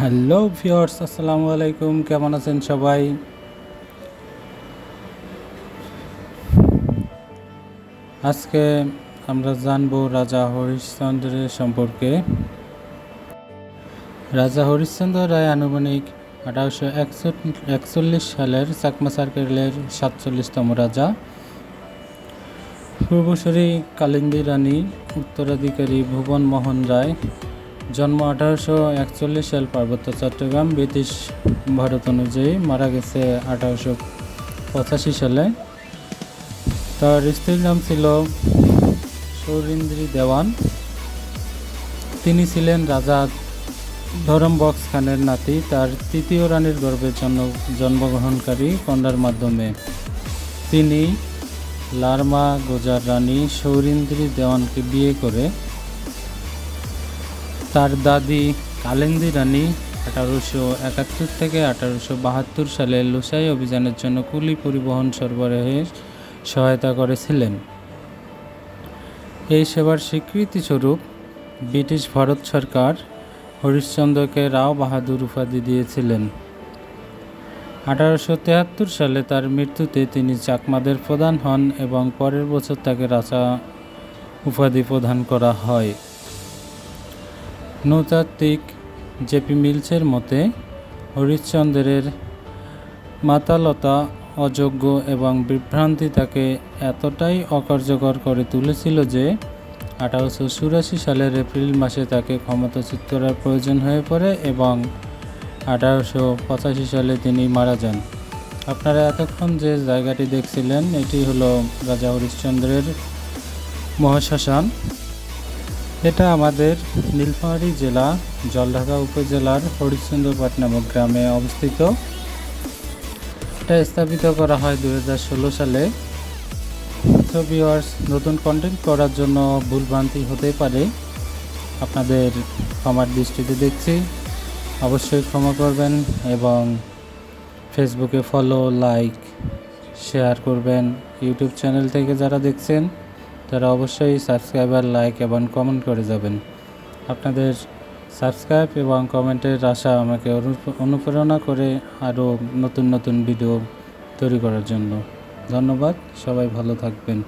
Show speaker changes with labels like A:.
A: Hello viewers, আসসালামু আলাইকুম। কেমন আছেন সবাই? আজকে আমরা জানবো রাজা হরিশ্চন্দ্রের সম্পর্কে। রাজা হরিশ্চন্দ্র রায় আনুমানিক 1841 সালের চাকমা সার্কেলের 47তম রাজা। পূর্বসূরি কালিন্দী রানী, উত্তরাধিকারী ভুবন মোহন রায়। জন্ম 1841 সাল, পার্বত্য চট্টগ্রাম, ব্রিটিশ ভারত অনুযায়ী। মারা গেছে 1885 সালে। তার স্ত্রীর নাম ছিল সৌরিন্দ্রী দেওয়ান। তিনি ছিলেন রাজা ধরমবক্স খানের নাতি। তার তৃতীয় রানীর গর্ভে জন্মগ্রহণকারী কন্যার মাধ্যমে তিনি লারমা গোজার রানী সৌরিন্দ্রী দেওয়ানকে বিয়ে করে তার দাদি কালিন্দী রানী 1871 থেকে 1872 সালে লুসাই অভিযানের জন্য কুলি পরিবহন সরবরাহে সহায়তা করেছিলেন। এই সেবার স্বীকৃতিস্বরূপ ব্রিটিশ ভারত সরকার হরিশ্চন্দ্রকে রাও বাহাদুর উপাধি দিয়েছিলেন। 1873 সালে তার মৃত্যুতে তিনি চাকমাদের প্রধান হন এবং পরের বছর তাকে রাজা উপাধি প্রদান করা হয়। নৃতাত্ত্বিক জেপি মিলসের মতে হরিশ্চন্দ্রের মাতালতা, অযোগ্য এবং বিভ্রান্তি তাকে এতটাই অকার্যকর করে তুলেছিল যে 1884 সালের এপ্রিল মাসে তাকে ক্ষমতাচ্যুত করার প্রয়োজন হয়ে পড়ে এবং 1885 সালে তিনি মারা যান। আপনারা এতক্ষণ যে জায়গাটি দেখছিলেন, এটি হলো রাজা হরিশ্চন্দ্রের মহাশ্মশান। এটা আমাদের নীলফামারী জেলা জলঢাকা উপজেলার হরিশ্চন্দ্রপাট নামক গ্রামে অবস্থিত। এটা স্থাপিত করা হয় 2016 সালে। তো ভিউয়ার্স, নতুন কন্টেন্ট করার জন্য ভুলভ্রান্তি হতে পারে, আপনাদের ক্ষমার দৃষ্টিতে দেখছি, অবশ্যই ক্ষমা করবেন এবং ফেসবুকে ফলো, লাইক, শেয়ার করবেন। ইউটিউব চ্যানেল থেকে যারা দেখছেন তারা অবশ্যই সাবস্ক্রাইবার, লাইক এবং কমেন্ট করে যাবেন। আপনাদের সাবস্ক্রাইব এবং কমেন্টের আশা আমাকে অনুপ্রেরণা করে আরও নতুন নতুন ভিডিও তৈরি করার জন্য। ধন্যবাদ, সবাই ভালো থাকবেন।